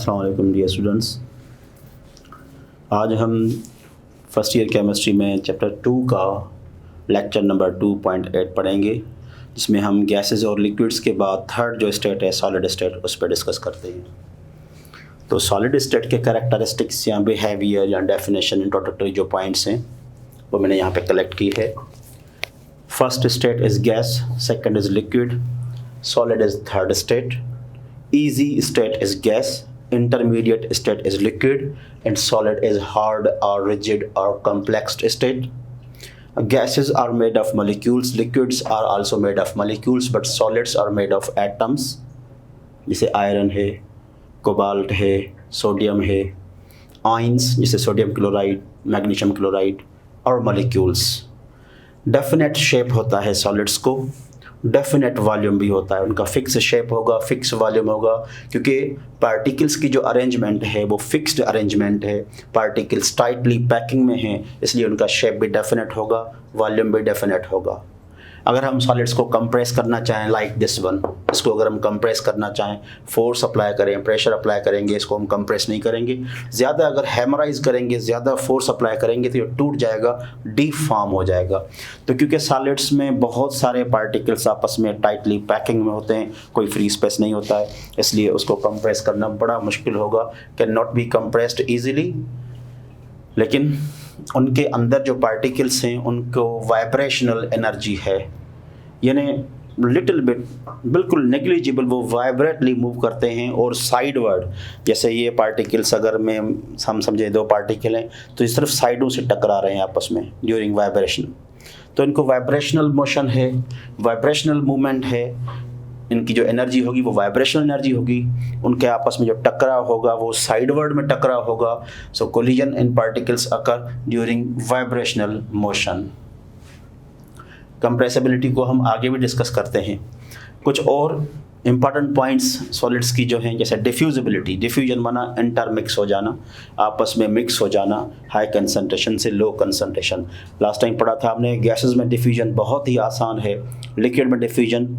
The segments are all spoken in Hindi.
अस्सलाम वालेकुम डियर स्टूडेंट्स। आज हम फर्स्ट ईयर केमिस्ट्री में चैप्टर 2 का लेक्चर नंबर 2.8 पढ़ेंगे, जिसमें हम गैसेस और लिक्विड्स के बाद थर्ड जो स्टेट है सॉलिड स्टेट, उस पर डिस्कस करते हैं। तो सॉलिड स्टेट के कैरेक्टरिस्टिक्स या बिहेवियर या डेफिनेशन, इंट्रोडक्टरी जो पॉइंट्स हैं वो मैंने यहाँ पे कलेक्ट की है। First state is gas, second is liquid, solid is third state, easy state is gas, intermediate state is liquid, and solid is hard or rigid or complex state. Gases are made of molecules, liquids are also made of molecules, but solids are made of atoms, जैसे आयरन है, कोबाल्ट है, सोडियम है, आयंस जैसे सोडियम क्लोराइड, मैग्नीशियम क्लोराइड, और मॉलिक्यूल्स। डेफिनेट शेप होता है सॉलिड्स को, डेफिनेट वॉल्यूम भी होता है, उनका फिक्स शेप होगा, फिक्स वॉल्यूम होगा, क्योंकि पार्टिकल्स की जो अरेंजमेंट है वो फिक्स्ड अरेंजमेंट है। पार्टिकल्स टाइटली पैकिंग में हैं, इसलिए उनका शेप भी डेफिनेट होगा, वॉल्यूम भी डेफिनेट होगा। अगर हम सॉलिड्स को कंप्रेस करना चाहें लाइक दिस वन, इसको अगर हम कंप्रेस करना चाहें, फोर्स अप्लाई करें, प्रेशर अप्लाई करेंगे, इसको हम कंप्रेस नहीं करेंगे। ज़्यादा अगर हैमराइज करेंगे, ज़्यादा फोर्स अप्लाई करेंगे तो ये टूट जाएगा, डीफॉर्म हो जाएगा। तो क्योंकि सॉलिड्स में बहुत सारे पार्टिकल्स आपस में टाइटली पैकिंग में होते हैं, कोई फ्री स्पेस नहीं होता है, इसलिए उसको कंप्रेस करना बड़ा मुश्किल होगा, can not be compressed easily. लेकिन उनके अंदर जो पार्टिकल्स हैं उनको वाइब्रेशनल एनर्जी है, यानी लिटिल बिट, बिल्कुल नेग्लिजिबल, वो वाइब्रेटली मूव करते हैं और साइडवर्ड। जैसे ये पार्टिकल्स अगर में हम समझें दो पार्टिकल हैं तो ये सिर्फ साइडों से टकरा रहे हैं आपस में ड्यूरिंग वाइब्रेशन, तो इनको वाइब्रेशनल मोशन है, वाइब्रेशनल मूवमेंट है। इनकी जो एनर्जी होगी वो वाइब्रेशनल एनर्जी होगी, उनके आपस में जो टकराव होगा वो साइडवर्ड में टकराव होगा। So collision in particles occur during vibrational motion. Compressibility को हम आगे भी डिस्कस करते हैं। कुछ और इम्पॉर्टेंट पॉइंट्स सॉलिड्स की जो हैं, जैसे डिफ्यूजिबिलिटी, डिफ्यूजन माना इंटरमिक्स हो जाना, आपस में मिक्स हो जाना, हाई कंसंट्रेशन से लो कंसंट्रेशन। लास्ट टाइम पढ़ा था हमने, गैसेस में डिफ्यूजन बहुत ही आसान है, लिक्विड में डिफ्यूजन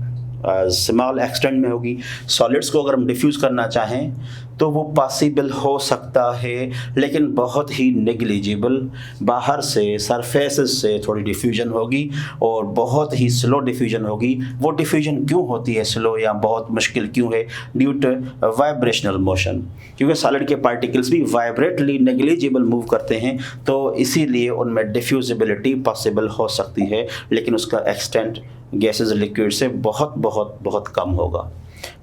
स्मॉल एक्सटेंट में होगी। सॉलिड्स को अगर हम डिफ्यूज़ करना चाहें तो वो पॉसिबल हो सकता है, लेकिन बहुत ही नेग्लिजिबल। बाहर से सरफेसेस से थोड़ी डिफ्यूजन होगी और बहुत ही स्लो डिफ्यूजन होगी। वो डिफ्यूजन क्यों होती है स्लो या बहुत मुश्किल क्यों है? ड्यू टू वाइब्रेशनल मोशन, क्योंकि सॉलिड के पार्टिकल्स भी वाइब्रेटली नेग्लिजिबल मूव करते हैं, तो इसीलिए उनमें डिफ्यूजिबिलिटी पॉसिबल हो सकती है, लेकिन उसका एक्सटेंट गैसेस लिक्विड से बहुत बहुत बहुत कम होगा।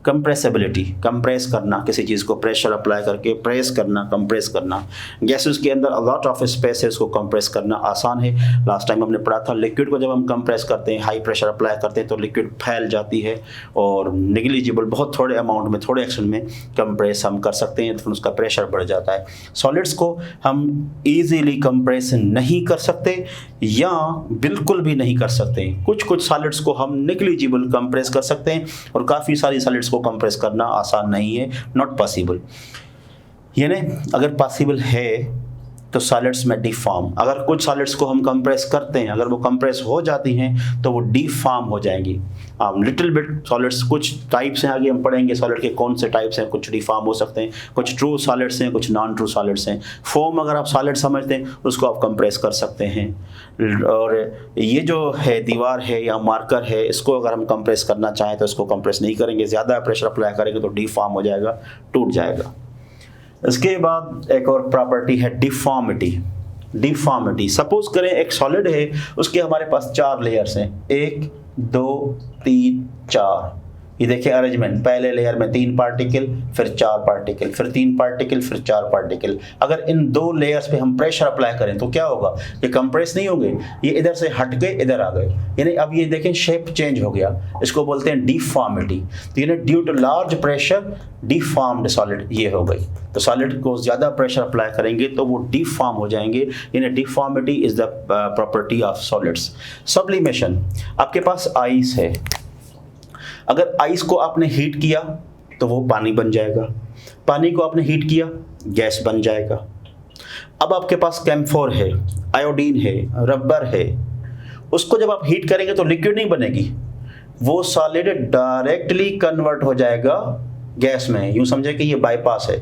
कंप्रेसिबिलिटी, कंप्रेस करना, किसी चीज़ को प्रेशर अप्लाई करके प्रेस करना, कंप्रेस करना। गैसेस के अंदर अ लॉट ऑफ स्पेस है, उसको कंप्रेस करना आसान है। लास्ट टाइम हमने पढ़ा था लिक्विड को जब हम कंप्रेस करते हैं, हाई प्रेशर अप्लाई करते हैं, तो लिक्विड फैल जाती है और निगलिजिबल, बहुत थोड़े अमाउंट में, थोड़े एक्शन में कंप्रेस हम कर सकते हैं, तो फिर उसका प्रेशर बढ़ जाता है। सॉलिड्स को हम ईजीली कंप्रेस नहीं कर सकते या बिल्कुल भी नहीं कर सकते। कुछ कुछ सॉलिड्स को हम निगलिजिबल कंप्रेस कर सकते हैं और काफ़ी सारी सॉलिड्स को कंप्रेस करना आसान नहीं है, नॉट पॉसिबल। यानी अगर पॉसिबल है तो सॉलिड्स में डिफॉर्म, अगर कुछ सॉलिड्स को हम कंप्रेस करते हैं, अगर वो कंप्रेस हो जाती हैं तो वो डिफॉर्म हो जाएंगी। लिटिल बिट सॉलिड्स, कुछ टाइप्स हैं, आगे हम पढ़ेंगे सॉलिड के कौन से टाइप्स हैं। कुछ डिफॉर्म हो सकते हैं, कुछ ट्रू सॉलिड्स हैं, कुछ नॉन ट्रू सॉलिड्स हैं। फॉर्म अगर आप सॉलिड समझते हैं उसको आप कंप्रेस कर सकते हैं, और ये जो है दीवार है या मार्कर है, इसको अगर हम कंप्रेस करना चाहें तो इसको कंप्रेस नहीं करेंगे, ज़्यादा प्रेशर अप्लाई करेंगे तो डिफॉर्म हो जाएगा, टूट जाएगा। इसके बाद एक और प्रॉपर्टी है डिफॉर्मिटी। डिफॉर्मिटी, सपोज करें एक सॉलिड है, उसके हमारे पास 4 लेयर्स हैं, 1 2 3 4। ये देखिए अरेंजमेंट, पहले लेयर में 3 पार्टिकल, फिर 4 पार्टिकल, फिर 3 पार्टिकल, फिर 4 पार्टिकल। अगर इन 2 लेयर्स पे हम प्रेशर अप्लाई करें तो क्या होगा? ये कंप्रेस नहीं होंगे, ये इधर से हट गए, इधर आ गए, यानी अब ये देखें शेप चेंज हो गया। इसको बोलते हैं डिफॉर्मिटी। तो यानी due to large pressure deformed solid ये हो गई। तो सॉलिड को ज़्यादा प्रेशर अप्लाई करेंगे तो वो डिफॉर्म हो जाएंगे, यानी deformity is the property of solids. Sublimation, आपके पास आइस है, अगर आइस को आपने हीट किया तो वो पानी बन जाएगा, पानी को आपने हीट किया गैस बन जाएगा। अब आपके पास कैम्फोर है, आयोडीन है, रबर है, उसको जब आप हीट करेंगे तो लिक्विड नहीं बनेगी, वो सॉलिड डायरेक्टली कन्वर्ट हो जाएगा गैस में। यूं समझे कि ये बाईपास है,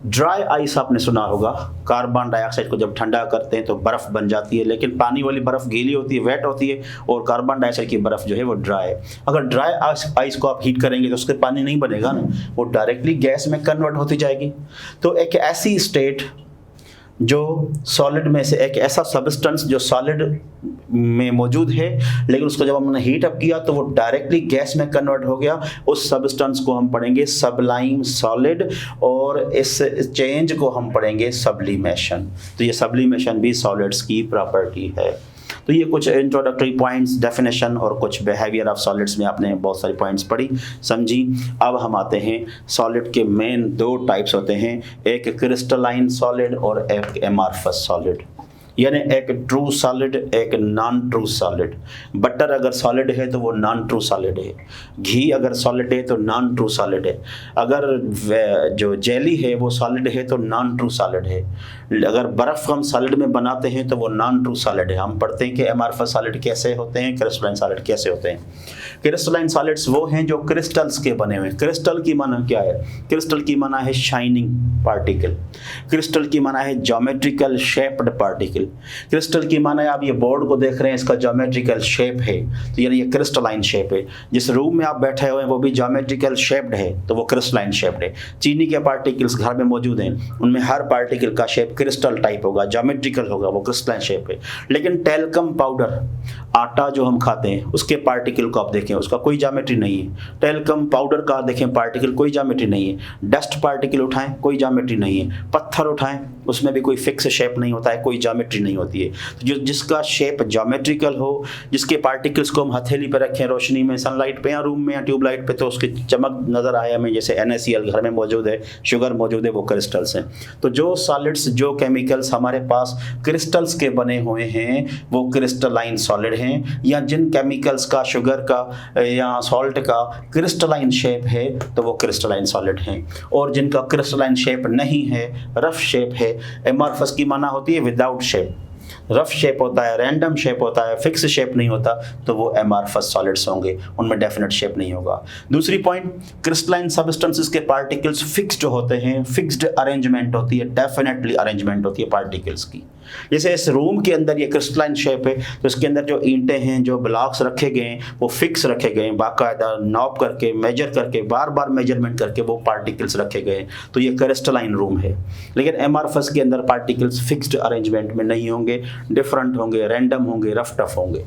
ड्राई आइस आपने सुना होगा, कार्बन डाइऑक्साइड को जब ठंडा करते हैं तो बर्फ़ बन जाती है, लेकिन पानी वाली बर्फ़ गीली होती है, वेट होती है, और कार्बन डाइऑक्साइड की बर्फ़ जो है वो ड्राई है। अगर ड्राई आइस को आप हीट करेंगे तो उसके पानी नहीं बनेगा ना, वो डायरेक्टली गैस में कन्वर्ट होती जाएगी। तो एक ऐसी स्टेट जो सॉलिड में से, एक ऐसा सब्सटेंस जो सॉलिड में मौजूद है, लेकिन उसको जब हमने हीट अप किया तो वो डायरेक्टली गैस में कन्वर्ट हो गया, उस सब्सटेंस को हम पढ़ेंगे सब्लाइम सॉलिड, और इस चेंज को हम पढ़ेंगे सब्लिमेशन। तो ये सब्लिमेशन भी सॉलिड्स की प्रॉपर्टी है। तो ये कुछ इंट्रोडक्टरी पॉइंट्स, डेफिनेशन और कुछ बिहेवियर ऑफ सॉलिड्स में आपने बहुत सारी पॉइंट्स पढ़ी, समझी। अब हम आते हैं सॉलिड के मेन 2 टाइप्स होते हैं, एक क्रिस्टलाइन सॉलिड और एक एमॉर्फस सॉलिड, यानी एक ट्रू सॉलिड, एक नॉन ट्रू सॉलिड। बटर अगर सॉलिड है तो वो नॉन ट्रू सॉलिड है, घी अगर सॉलिड है तो नॉन ट्रू सॉलिड है, अगर जो जेली है वो सॉलिड है तो नॉन ट्रू सॉलिड है, अगर बर्फ़ हम सॉलिड में बनाते हैं तो वो नॉन ट्रू सॉलिड है। हम पढ़ते हैं कि एमॉर्फस सॉलिड कैसे होते हैं, क्रिस्टलाइन सॉलिड कैसे होते हैं। क्रिस्टलाइन सॉलिड्स वो हैं जो क्रिस्टल्स के बने हुए हैं। क्रिस्टल की माना क्या है? क्रिस्टल की माना है शाइनिंग पार्टिकल, क्रिस्टल की माना है ज्योमेट्रिकल शेप्ड पार्टिकल, क्रिस्टल की माना है आप ये बोर्ड को देख रहे हैं इसका ज्योमेट्रिकल शेप है, तो यानी ये क्रिस्टलाइन शेप है। जिस रूम में आप बैठे हुए हैं वो भी ज्योमेट्रिकल शेप्ड है, तो वो क्रिस्टलाइन शेप्ड है। चीनी के पार्टिकल्स घर में मौजूद हैं, उनमें हर पार्टिकल का शेप क्रिस्टल टाइप होगा, ज्योमेट्रिकल होगा, वो क्रिस्टलाइन शेप है। लेकिन टेल्कम पाउडर, आटा जो हम खाते हैं उसके पार्टिकल को आप देखें, उसका कोई ज्योमेट्री नहीं है। टेल्कम पाउडर का देखें पार्टिकल, कोई ज्योमेट्री नहीं है। डस्ट पार्टिकल उठाएं, कोई ज्योमेट्री नहीं है। पत्थर उठाएं, उसमें भी कोई फिक्स शेप नहीं होता है, कोई ज्योमेट्री नहीं होती है। तो जो जिसका शेप ज्योमेट्रिकल हो, जिसके पार्टिकल्स को हम हथेली पर रखें रोशनी में, सनलाइट पे या रूम में या ट्यूबलाइट पे, तो उसकी चमक नज़र आए हमें, जैसे NaCl घर में मौजूद है, शुगर मौजूद है, वो क्रिस्टल्स हैं। तो जो सॉलिड्स, जो केमिकल्स हमारे पास क्रिस्टल्स के बने हुए हैं वो क्रिस्टलाइन सॉलिड हैं, या जिन केमिकल्स का, शुगर का या सॉल्ट का क्रिस्टलाइन शेप है तो वो क्रिस्टलाइन सॉलिड हैं। और जिनका क्रिस्टलाइन शेप नहीं है, रफ शेप है, एमॉर्फस की माना होती है विदाउट शेप, रफ शेप होता है, रैंडम शेप होता है, फिक्स शेप नहीं होता, तो वो एमॉर्फस सॉलिड्स होंगे, उनमें डेफिनेट शेप नहीं होगा। दूसरी पॉइंट, क्रिस्टलाइन सब्सटेंसेस के पार्टिकल्स फिक्स्ड होते हैं, फिक्स्ड अरेंजमेंट होती है, डेफिनेटली अरेंजमेंट होती है पार्टिकल्स की। जैसे इस रूम के अंदर ये क्रिस्टलाइन शेप है, तो इसके अंदर जो ईंटें हैं, जो ब्लॉक्स रखे गए हैं, वो फिक्स रखे गए हैं, बाकायदा नॉप करके, मेजर करके, बार बार मेजरमेंट करके वो पार्टिकल्स रखे गए हैं, तो ये क्रिस्टलाइन रूम है। लेकिन एमॉर्फस के अंदर पार्टिकल्स फिक्स्ड अरेंजमेंट में नहीं होंगे, डिफरेंट होंगे, रैंडम होंगे, रफ टफ होंगे।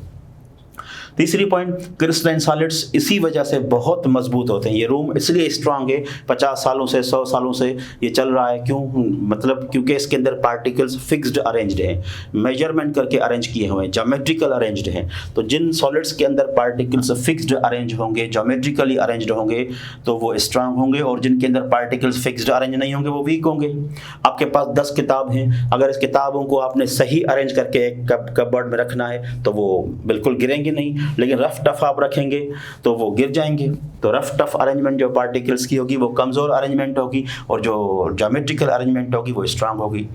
तीसरी पॉइंट, क्रिस्टलाइन सॉलिड्स इसी वजह से बहुत मजबूत होते हैं। ये रूम इसलिए स्ट्रांग है, 50 सालों से, 100 सालों से ये चल रहा है। क्यों? मतलब क्योंकि इसके अंदर पार्टिकल्स फिक्स्ड अरेंज्ड हैं, मेजरमेंट करके अरेंज किए हुए हैं, ज्योमेट्रिकल अरेंज्ड हैं। तो जिन सॉलिड्स के अंदर पार्टिकल्स फिक्स्ड अरेंज होंगे, ज्योमेट्रिकली अरेंज्ड होंगे, तो वो स्ट्रांग होंगे, और जिनके अंदर पार्टिकल्स फिक्स्ड अरेंज नहीं होंगे वो वीक होंगे। आपके पास 10 किताब हैं, अगर इस किताबों को आपने सही अरेंज करके एक कपबोर्ड में रखना है तो वो बिल्कुल गिरेंगे नहीं, लेकिन रफ टफ आप रखेंगे तो वो गिर जाएंगे। तो रफ टफ अरेंजमेंट जो पार्टिकल्स की होगी वो कमज़ोर अरेंजमेंट होगी, और जो ज्योमेट्रिकल अरेंजमेंट होगी वो स्ट्रांग होगी।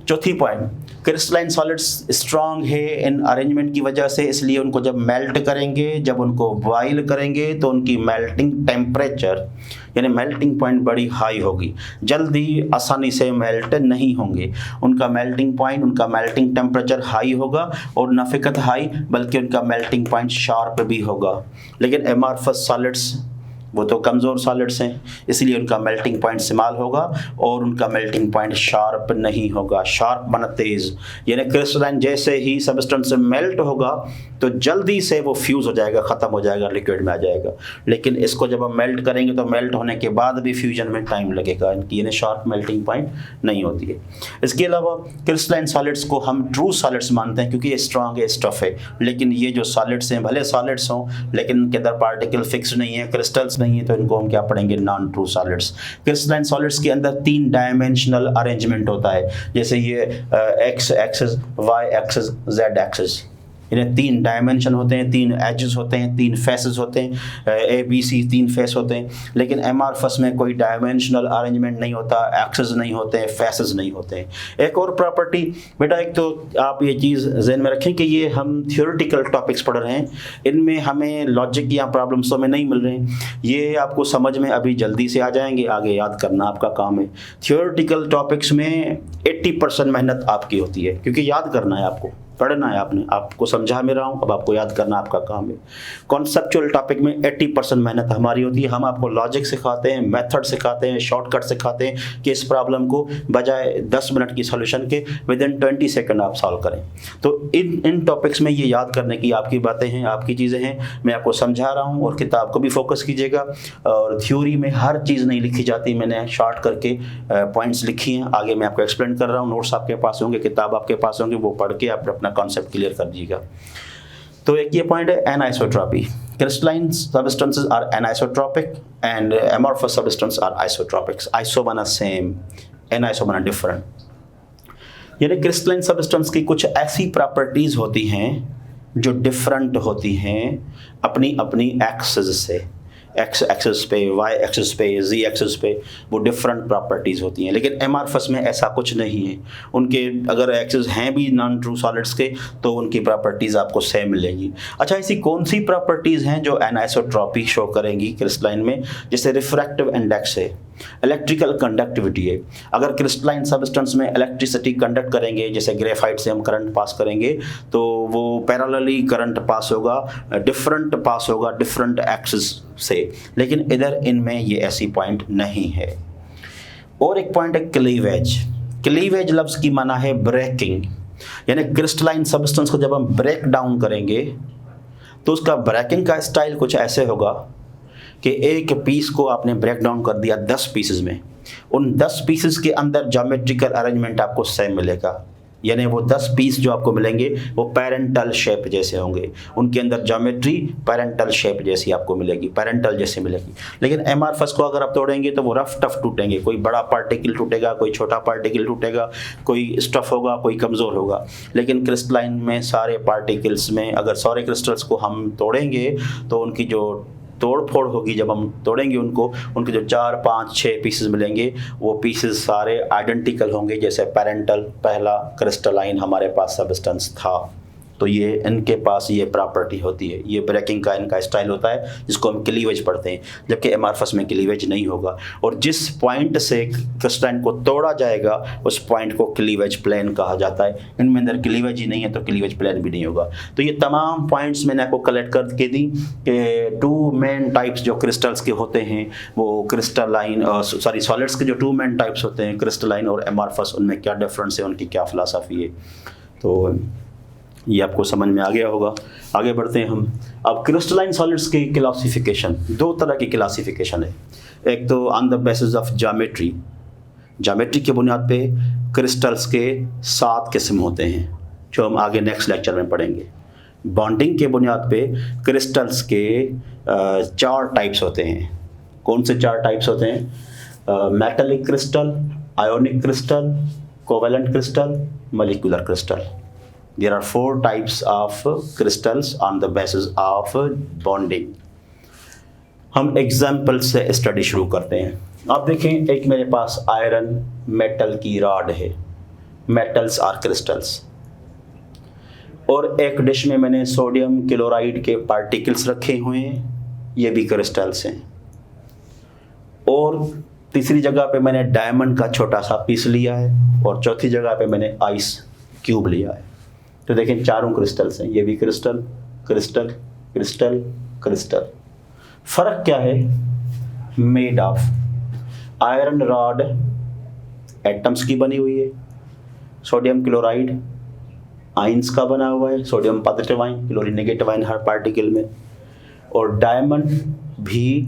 चौथी पॉइंट, क्रिस्टलाइन सॉलिड्स स्ट्रांग है इन अरेंजमेंट की वजह से, इसलिए उनको जब मेल्ट करेंगे, जब उनको बॉयल करेंगे, तो उनकी मेल्टिंग टेम्परेचर यानी मेल्टिंग पॉइंट बड़ी हाई होगी, जल्दी आसानी से मेल्ट नहीं होंगे। उनका मेल्टिंग पॉइंट, उनका मेल्टिंग टेम्परेचर हाई होगा, और न फ़कत हाई बल्कि उनका मेल्टिंग पॉइंट शार्प भी होगा। लेकिन एमॉर्फस सॉलिड्स वो तो कमज़ोर सॉलिड्स हैं, इसलिए उनका मेल्टिंग पॉइंट स्मॉल होगा और उनका मेल्टिंग पॉइंट शार्प नहीं होगा। शार्प माना तेज़, यानी क्रिस्टलाइन जैसे ही सब्सटेंस मेल्ट होगा तो जल्दी से वो फ्यूज़ हो जाएगा, ख़त्म हो जाएगा, लिक्विड में आ जाएगा। लेकिन इसको जब हम मेल्ट करेंगे तो मेल्ट होने के बाद भी फ्यूजन में टाइम लगेगा, इनकी यानी शार्प मेल्टिंग पॉइंट नहीं होती है। इसके अलावा क्रिस्टलाइन सॉलिड्स को हम ट्रू सॉलिड्स मानते हैं क्योंकि ये स्ट्रांग है, स्टफ है। लेकिन ये जो सॉलिड्स हैं, भले सॉलिड्स हों लेकिन इनके अंदर पार्टिकल फिक्स नहीं है, क्रिस्टल्स नहीं है, तो इनको हम क्या पढ़ेंगे? Non true solids. Crystalline solids के अंदर 3 डायमेंशनल अरेंजमेंट होता है, जैसे ये x axis, y axis, z axis. इन्हें 3 डायमेंशन होते हैं, 3 एजेस होते हैं, 3 फेसेस होते हैं, ABC 3 फेस होते हैं। लेकिन एमआरफस में कोई डायमेंशनल अरेंजमेंट नहीं होता, एक्सेस नहीं होते हैं, फेसेस नहीं होते हैं। एक और प्रॉपर्टी बेटा, एक तो आप ये चीज़ ज़हन में रखें कि ये हम थियोरेटिकल टॉपिक्स पढ़ रहे हैं, इनमें हमें लॉजिक या प्रॉब्लम्स तो में नहीं मिल रहे हैं, ये आपको समझ में अभी जल्दी से आ जाएंगे, आगे याद करना आपका काम है। थियोरेटिकल टॉपिक्स में 80% मेहनत आपकी होती है, क्योंकि याद करना है, आपको पढ़ना है, आपको समझा मैं रहा हूँ, अब आपको याद करना आपका काम है। कॉन्सेप्चुअल टॉपिक में 80% मेहनत हमारी होती है। हम आपको लॉजिक सिखाते हैं, मेथड सिखाते हैं, शॉर्टकट सिखाते हैं कि इस प्रॉब्लम को बजाय 10 मिनट की सॉल्यूशन के विदिन 20 सेकंड आप सॉल्व करें। तो इन टॉपिक्स में ये याद करने की आपकी बातें हैं, आपकी चीज़ें हैं, मैं आपको समझा रहा हूँ। और किताब को भी फोकस कीजिएगा, और थ्योरी में हर चीज़ नहीं लिखी जाती, मैंने शॉर्ट करके पॉइंट्स लिखी हैं, आगे मैं आपको एक्सप्लेन कर रहा हूँ। नोट्स आपके पास होंगे, किताब आपके पास होंगे, वो पढ़ के आप अपना कॉन्सेप्ट क्लियर कर दीजिएगा। तो एक ये पॉइंट है anisotropy. Crystalline substances are anisotropic and amorphous substance are isotropics. Iso बना सेम, एनाइसो बना डिफरेंट। यानी क्रिस्टलाइन सब्सटेंस की कुछ ऐसी प्रॉपर्टीज होती हैं जो डिफरेंट होती हैं अपनी अपनी एक्सेस से, एक्स एक्सेस पे, वाई एक्सेस पे, जी एक्सेस पे, वो डिफरेंट प्रॉपर्टीज़ होती हैं। लेकिन एमआरफस में ऐसा कुछ नहीं है। उनके अगर एक्सेस हैं भी नॉन ट्रू सॉलिड्स के, तो उनकी प्रॉपर्टीज़ आपको सेम मिलेंगी। अच्छा, ऐसी कौन सी प्रॉपर्टीज़ हैं जो एनाइसोट्रॉपी शो करेंगी क्रिस्टलाइन में? जैसे रिफ्रैक्टिव इंडेक्स है, इलेक्ट्रिकल कंडक्टिविटी है। अगर क्रिस्टलाइन सब्सटेंस में इलेक्ट्रिसिटी कंडक्ट करेंगे, जैसे ग्रेफाइट से हम करंट पास करेंगे, तो वो पैरेलली करंट पास होगा, डिफरेंट पास होगा डिफरेंट एक्सिस से। लेकिन इधर इनमें ये ऐसी पॉइंट नहीं है। और एक पॉइंट है क्लीवेज। क्लीवेज लफ्ज़ की माना है ब्रेकिंग, यानी क्रिस्टलाइन सब्सटेंस को जब हम ब्रेक डाउन करेंगे तो उसका ब्रेकिंग का स्टाइल कुछ ऐसे होगा कि एक पीस को आपने ब्रेक डाउन कर दिया 10 पीसेस में, उन 10 पीसेस के अंदर ज्योमेट्रिकल अरेंजमेंट आपको सेम मिलेगा। यानी वो 10 पीस जो आपको मिलेंगे वो पैरेंटल शेप जैसे होंगे, उनके अंदर ज्योमेट्री पैरेंटल शेप जैसी आपको मिलेगी, पैरेंटल जैसे मिलेगी। लेकिन एमआरफस को अगर आप तोड़ेंगे तो वो रफ टफ टूटेंगे, कोई बड़ा पार्टिकल टूटेगा, कोई छोटा पार्टिकल टूटेगा, कोई स्टफ होगा, कोई कमज़ोर होगा। लेकिन क्रिस्टलाइन में सारे पार्टिकल्स में अगर सारे क्रिस्टल्स को हम तोड़ेंगे तो उनकी जो तोड़ फोड़ होगी, जब हम तोड़ेंगे उनको, उनके जो 4, 5, 6 पीसेस मिलेंगे, वो पीसेस सारे आइडेंटिकल होंगे जैसे पैरेंटल पहला क्रिस्टलाइन हमारे पास सब्सटेंस था। तो ये इनके पास ये प्रॉपर्टी होती है, ये ब्रेकिंग का इनका स्टाइल होता है जिसको हम क्लीवेज पढ़ते हैं, जबकि एमआरफस में क्लीवेज नहीं होगा। और जिस पॉइंट से क्रिस्टलाइन को तोड़ा जाएगा उस पॉइंट को क्लीवेज प्लेन कहा जाता है। इनमें अंदर क्लीवेज ही नहीं है तो क्लीवेज प्लेन भी नहीं होगा। तो ये तमाम पॉइंट्स मैंने आपको कलेक्ट करके दी कि 2 मेन टाइप्स जो क्रिस्टल्स के होते हैं, वो क्रिस्टलाइन सॉलिड्स के जो 2 मेन टाइप्स होते हैं क्रिस्टलाइन और एमआरफस, उनमें क्या डिफरेंस है, उनकी क्या फिलॉसफी है। तो ये आपको समझ में आ गया होगा। आगे बढ़ते हैं हम। अब क्रिस्टलाइन सॉलिड्स की क्लासिफिकेशन, 2 तरह की क्लासिफिकेशन है। एक तो on the basis of geometry, geometry के बुनियाद पे क्रिस्टल्स के 7 किस्म होते हैं जो हम आगे नेक्स्ट लेक्चर में पढ़ेंगे। बॉन्डिंग के बुनियाद पे क्रिस्टल्स के 4 टाइप्स होते हैं। कौन से 4 टाइप्स होते हैं? Metallic crystal, ionic crystal, covalent crystal, molecular crystal. There are 4 types of crystals on the basis of bonding. हम एग्जाम्पल से स्टडी शुरू करते हैं। आप देखें, एक मेरे पास आयरन मेटल की रॉड है, मेटल्स आर क्रिस्टल्स। और एक डिश में मैंने सोडियम क्लोराइड के पार्टिकल्स रखे हुए हैं, ये भी क्रिस्टल्स हैं। और तीसरी जगह पे मैंने डायमंड का छोटा सा पीस लिया है, और चौथी जगह पे मैंने आइस क्यूब लिया है। तो देखें, चारों क्रिस्टल्स हैं, ये भी क्रिस्टल, क्रिस्टल, क्रिस्टल, क्रिस्टल। फर्क क्या है? Made of iron rod atoms की बनी हुई है, सोडियम क्लोराइड आइंस का बना हुआ है, sodium positive ion, chlorine negative ion हर पार्टिकल में। और डायमंड भी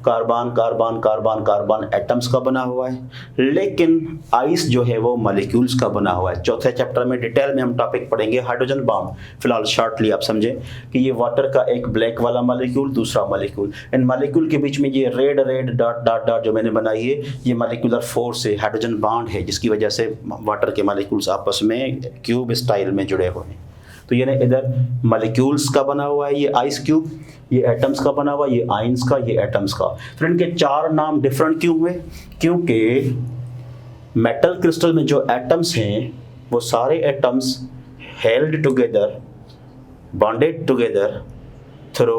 carbon carbon carbon carbon atoms का बना हुआ है। लेकिन आइस जो है वो मॉलिक्यूल्स का बना हुआ है। चौथे चैप्टर में डिटेल में हम टॉपिक पढ़ेंगे हाइड्रोजन बॉन्ड। फिलहाल शॉर्टली आप समझें कि ये वाटर का एक ब्लैक वाला मॉलिक्यूल, दूसरा मॉलिक्यूल, इन मॉलिक्यूल के बीच में ये red red dot dot dot जो मैंने बनाई है, ये मॉलिक्यूलर फोर्स है, हाइड्रोजन बॉन्ड है, जिसकी वजह से वाटर के मॉलिक्यूल्स आपस में क्यूब स्टाइल में जुड़े हुए हैं। तो ये ना इधर मॉलिक्यूल्स का बना हुआ है ये आइस क्यूब, ये एटम्स का बना हुआ, ये आइंस का, ये एटम्स का। फिर इनके 4 नाम डिफरेंट क्यों हुए? क्योंकि मेटल क्रिस्टल में जो एटम्स हैं वो सारे atoms held together, bonded together through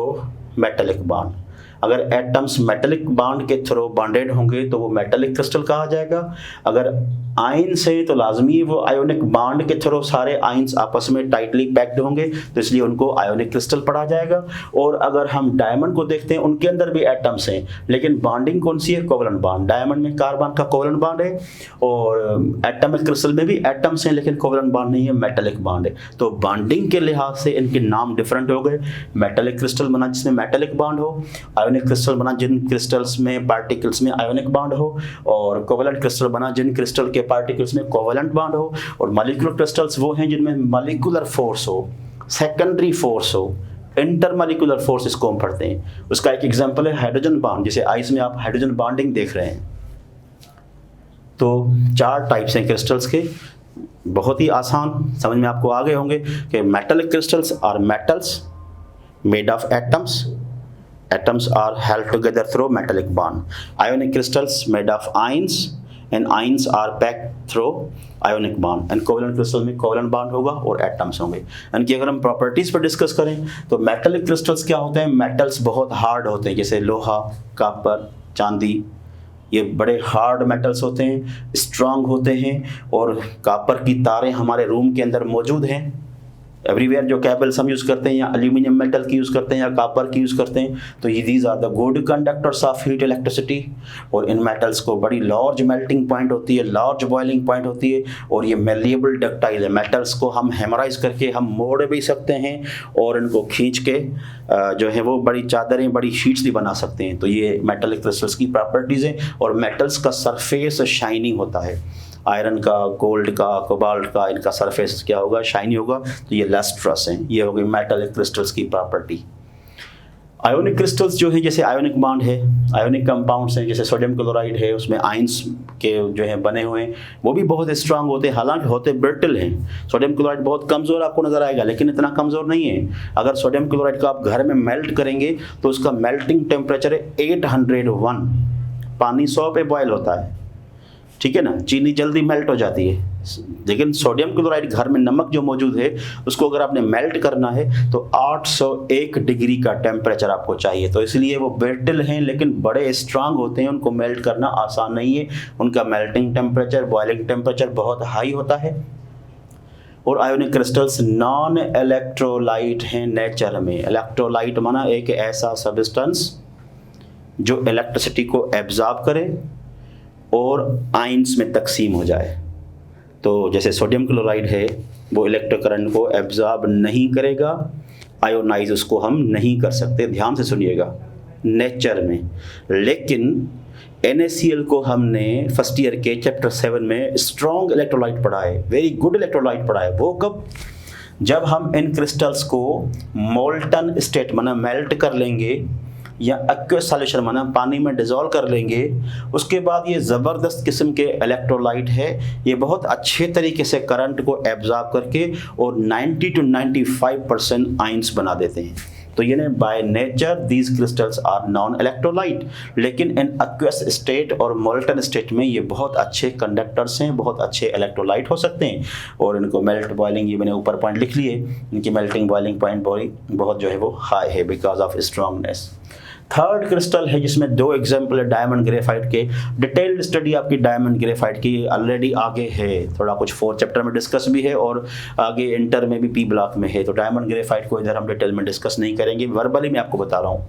metallic bond. अगर एटम्स मेटेलिक बॉन्ड के थ्रू बॉन्डेड होंगे तो वो मेटेलिक क्रिस्टल कहा जाएगा। अगर आयंस है तो लाजमी वो आयोनिक बॉन्ड के थ्रू सारे आयंस आपस में टाइटली पैक्ड होंगे, तो इसलिए उनको आयोनिक क्रिस्टल पढ़ा जाएगा। और अगर हम डायमंड को देखते हैं, उनके अंदर भी एटम्स हैं, लेकिन बॉन्डिंग कौन सी है? Covalent bond. डायमंड में कार्बन का कोवलेंट बॉन्ड है, और एटमिक क्रिस्टल में भी एटम्स हैं लेकिन कोवलेंट बॉन्ड नहीं है, मेटेलिक बॉन्ड है। तो बॉन्डिंग के लिहाज से इनके नाम डिफरेंट हो गए। मेटेलिक क्रिस्टल बना जिसमें मेटेलिक बॉन्ड हो, आयोनिक क्रिस्टल बना जिन क्रिस्टल्स में पार्टिकल्स में आयोनिक बॉन्ड हो, और कोवलेंट क्रिस्टल बना जिन क्रिस्टल के पार्टिकल्स में कोवलेंट बॉन्ड हो। और मॉलिक्यूलर क्रिस्टल्स वो हैं जिनमें मॉलिक्यूलर फोर्स हो, सेकेंडरी फोर्स हो, इंटरमॉलिक्यूलर फोर्स इसको हम पढ़ते हैं। उसका एक एग्जांपल है हाइड्रोजन बॉन्ड, जैसे आइस में आप हाइड्रोजन बॉन्डिंग देख रहे हैं। तो 4 टाइप्स हैं क्रिस्टल्स के, बहुत ही आसान, समझ में आपको आ गए होंगे कि metallic crystals are metals made of atoms, atoms are held together through metallic bond. Ionic crystals made of ions, and ions are packed through ionic bond. and covalent crystal में covalent bond होगा और atoms होंगे। इनकी अगर हम प्रॉपर्टीज पर डिस्कस करें तो मेटलिक क्रिस्टल्स क्या होते हैं? मेटल्स बहुत हार्ड होते हैं, जैसे लोहा, कॉपर, चांदी, ये बड़े हार्ड मेटल्स होते हैं, स्ट्रांग होते हैं। और कॉपर की तारें हमारे रूम के अंदर मौजूद हैं एवरीवेयर, जो केबल्स हम यूज़ करते हैं, या एल्यूमिनियम मेटल की यूज़ करते हैं या कॉपर की यूज़ करते हैं। तो ये these are the good conductors of heat electricity. और इन मेटल्स को बड़ी लार्ज मेल्टिंग पॉइंट होती है, लार्ज बॉइलिंग पॉइंट होती है, और ये मेलिएबल डक्टाइल है। मेटल्स को हम हेमराइज करके हम मोड़ भी सकते हैं, और इनको खींच के जो है वो बड़ी चादरें, बड़ी शीट्स भी बना सकते हैं। तो ये मेटलिक क्रिस्टल्स की प्रॉपर्टीज़ हैं। और मेटल्स का सरफेस शाइनिंग होता है, आयरन का, गोल्ड का, कोबाल्ट का, इनका सरफेस क्या होगा? शाइनी होगा। तो ये लस्ट्रस हैं। ये हो गई मेटलिक क्रिस्टल्स की प्रॉपर्टी। आयोनिक क्रिस्टल्स जो है, जैसे आयोनिक बॉन्ड है, आयोनिक कंपाउंड्स हैं, जैसे सोडियम क्लोराइड है, उसमें आयंस के जो है बने हुए हैं, वो भी बहुत स्ट्रांग होते हैं, हालांकि होते ब्रिटल हैं। सोडियम क्लोराइड बहुत कमज़ोर आपको नज़र आएगा, लेकिन इतना कमज़ोर नहीं है। अगर सोडियम क्लोराइड को आप घर में मेल्ट करेंगे तो उसका मेल्टिंग टेम्परेचर है 801। पानी 100 पे बॉयल होता है, ठीक है ना। चीनी जल्दी मेल्ट हो जाती है, लेकिन सोडियम क्लोराइड घर में नमक जो मौजूद है उसको अगर आपने मेल्ट करना है तो 801 डिग्री का टेम्परेचर आपको चाहिए। तो इसलिए वो ब्रिटल हैं लेकिन बड़े स्ट्रांग होते हैं, उनको मेल्ट करना आसान नहीं है। उनका मेल्टिंग टेम्परेचर, बॉइलिंग टेम्परेचर बहुत हाई होता है। और आयोनिक क्रिस्टल्स नॉन इलेक्ट्रोलाइट हैं नेचर में। इलेक्ट्रोलाइट माना एक ऐसा सब्सटेंस जो इलेक्ट्रिसिटी को एब्जॉर्ब करे और आयंस में तकसीम हो जाए। तो जैसे सोडियम क्लोराइड है, वो इलेक्ट्रिक करंट को एब्जॉर्ब नहीं करेगा, आयोनाइज उसको हम नहीं कर सकते, ध्यान से सुनिएगा, नेचर में। लेकिन NaCl को हमने फर्स्ट ईयर के चैप्टर 7 में स्ट्रॉन्ग इलेक्ट्रोलाइट पढ़ा है, वेरी गुड इलेक्ट्रोलाइट पढ़ा है। वो कब? जब हम इन क्रिस्टल्स को मोल्टन स्टेट माना मेल्ट कर लेंगे, या एक्वस सॉल्यूशन माना पानी में डिज़ोल्व कर लेंगे, उसके बाद ये ज़बरदस्त किस्म के इलेक्ट्रोलाइट है। ये बहुत अच्छे तरीके से करंट को एब्जॉर्ब करके और 90 to 95% आयंस बना देते हैं। तो ये ने by nature these crystals are non electrolyte, लेकिन इन एक्वस स्टेट और मोल्टन स्टेट में ये बहुत अच्छे कंडक्टर्स हैं, बहुत अच्छे इलेक्ट्रोलाइट हो सकते हैं। और इनको मेल्ट बॉइलिंग, ये मैंने ऊपर पॉइंट लिख लिए, इनकी मेल्टिंग बॉइलिंग पॉइंट बहुत जो है वो हाई है because of strongness. Third crystal है जिसमें 2 एग्जाम्पल है डायमंड ग्रेफाइट के। डिटेल्ड स्टडी आपकी डायमंड ग्रेफाइट की ऑलरेडी आगे है, थोड़ा कुछ 4th चैप्टर में डिस्कस भी है और आगे इंटर में भी P ब्लॉक में है। तो डायमंड ग्रेफाइट को इधर हम डिटेल में डिस्कस नहीं करेंगे, वर्बली मैं आपको बता रहा हूँ।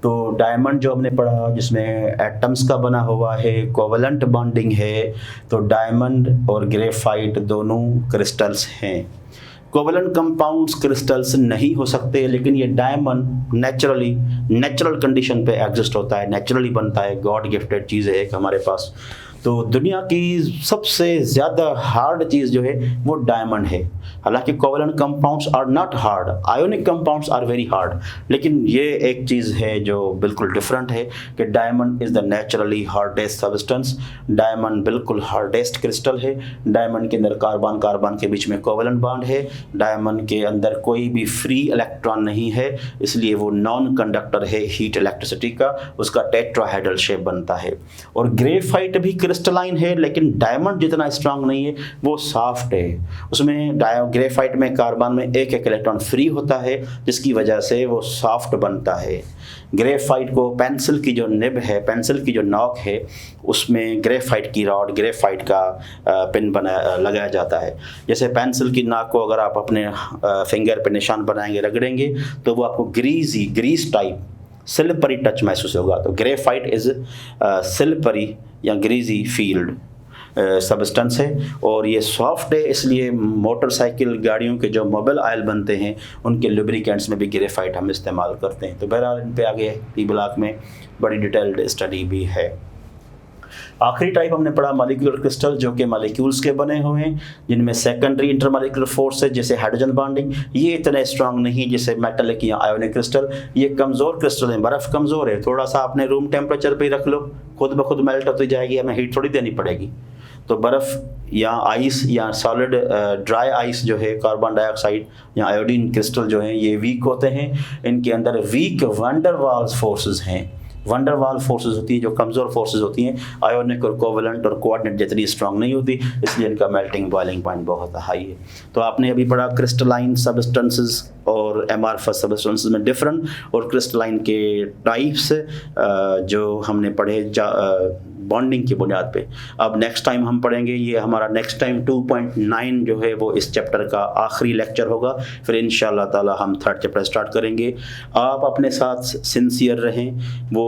तो डायमंड जो हमने पढ़ा जिसमें एटम्स का बना हुआ है, कोवलेंट बॉन्डिंग है, तो डायमंड और ग्रेफाइट दोनों क्रिस्टल्स हैं। कोवलेंट कंपाउंड्स क्रिस्टल्स नहीं हो सकते, लेकिन ये डायमंड नेचुरल कंडीशन पे एग्जिस्ट होता है, नेचुरली बनता है, गॉड गिफ्टेड चीज़ है एक हमारे पास। तो दुनिया की सबसे ज़्यादा हार्ड चीज़ जो है वो डायमंड है। हालांकि covalent compounds are not hard, ionic compounds are very hard, लेकिन ये एक चीज़ है जो बिल्कुल डिफरेंट है कि diamond is the naturally hardest substance. Diamond बिल्कुल हार्डेस्ट क्रिस्टल है। डायमंड के अंदर कार्बन कार्बन के बीच में कोवेलेंट बॉन्ड है। डायमंड के अंदर कोई भी फ्री इलेक्ट्रॉन नहीं है, इसलिए वो नॉन कंडक्टर है हीट इलेक्ट्रिसिटी का। उसका टेट्राहेड्रल शेप बनता है। और ग्रेफाइट भी क्रिस्टलाइन है, लेकिन डायमंड जितना स्ट्रांग नहीं है, वो सॉफ्ट है। उसमें ग्रेफाइट में कार्बन में एक एक इलेक्ट्रॉन फ्री होता है, जिसकी वजह से वो सॉफ्ट बनता है। ग्रेफाइट को पेंसिल की जो निब है, पेंसिल की जो नॉक है, उसमें ग्रेफाइट की रॉड, ग्रेफाइट का पिन लगाया जाता है। जैसे पेंसिल की नॉक को अगर आप अपने फिंगर पे निशान बनाएंगे, रगड़ेंगे, तो वो आपको ग्रीस टाइप सिल्परी टच महसूस होगा। तो ग्रेफाइट इज़ सिल्परी या ग्रीजी फील्ड सब्सटेंस है, और ये सॉफ्ट है। इसलिए मोटरसाइकिल गाड़ियों के जो मोबाइल ऑयल बनते हैं, उनके लुब्रिकेंट्स में भी ग्रेफाइट हम इस्तेमाल करते हैं। तो बहरहाल इन पे आगे ई ब्लॉक में बड़ी डिटेल्ड स्टडी भी है। आखिरी टाइप हमने पढ़ा मॉलिक्यूलर क्रिस्टल, जो कि मॉलिक्यूल्स के बने हुए हैं, जिनमें सेकेंडरी इंटरमॉलिक्यूलर फोर्स है, जैसे हाइड्रोजन बॉन्डिंग। ये इतने स्ट्रांग नहीं जैसे मेटलिक या आयोनिक क्रिस्टल। ये कमज़ोर क्रिस्टल है। बर्फ़ कमज़ोर है, थोड़ा सा अपने रूम टेम्परेचर पे ही रख लो, खुद ब खुद मेल्ट होती जाएगी, हमें हीट थोड़ी देनी पड़ेगी। तो बर्फ़ या आइस या सॉलिड ड्राई आइस जो है, कार्बन डाइऑक्साइड या आयोडीन क्रिस्टल जो हैं, ये वीक होते हैं। इनके अंदर वीक वंडरवाल्स फोर्सेस हैं। वंडरवाल फोर्सेस होती हैं जो कमज़ोर फोर्सेस होती हैं, आयोनिक और कोवेलेंट और कोऑर्डिनेट जितनी स्ट्रांग नहीं होती, इसलिए इनका मेल्टिंग बॉइलिंग पॉइंट बहुत हाई है। तो आपने अभी पढ़ा क्रिस्टलाइन सब्सटेंसेस और एमॉर्फस सब्सटेंसेस में डिफरेंट, और क्रिस्टलाइन के टाइप्स जो हमने पढ़े बॉन्डिंग की बुनियाद पे। अब नेक्स्ट टाइम हम पढ़ेंगे, ये हमारा नेक्स्ट टाइम 2.9 जो है वो इस चैप्टर का आखिरी लेक्चर होगा। फिर इंशाल्लाह ताला हम थर्ड चैप्टर स्टार्ट करेंगे। आप अपने साथ सिंसियर रहें, वो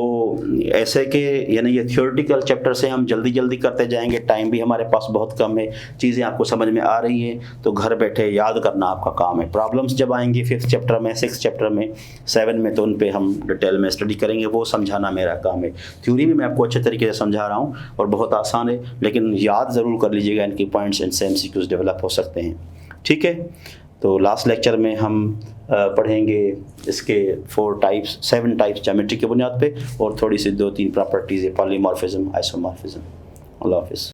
ऐसे के यानी ये थ्योरेटिकल चैप्टर से हम जल्दी जल्दी करते जाएंगे, टाइम भी हमारे पास बहुत कम है, चीज़ें आपको समझ में आ रही हैं तो घर बैठे याद करना आपका काम है। प्रॉब्लम्स जब आएंगी 5th चैप्टर में, 6th चैप्टर में, 7 में, तो उन पे हम डिटेल में स्टडी करेंगे, वो समझाना मेरा काम है। थ्योरी भी मैं आपको अच्छे तरीके से समझा रहा हूँ और बहुत आसान है, लेकिन याद ज़रूर कर लीजिएगा, इनकी पॉइंट्स इनसे MCQs डेवलप हो सकते हैं। ठीक है, तो लास्ट लेक्चर में हम पढ़ेंगे इसके 7 टाइप्स ज्योमेट्री की बुनियाद पे, और थोड़ी सी 2-3 प्रॉपर्टीज़ है, पॉलीमॉर्फिज्म, आइसोमॉर्फिज्म। अल्लाह हाफिज़।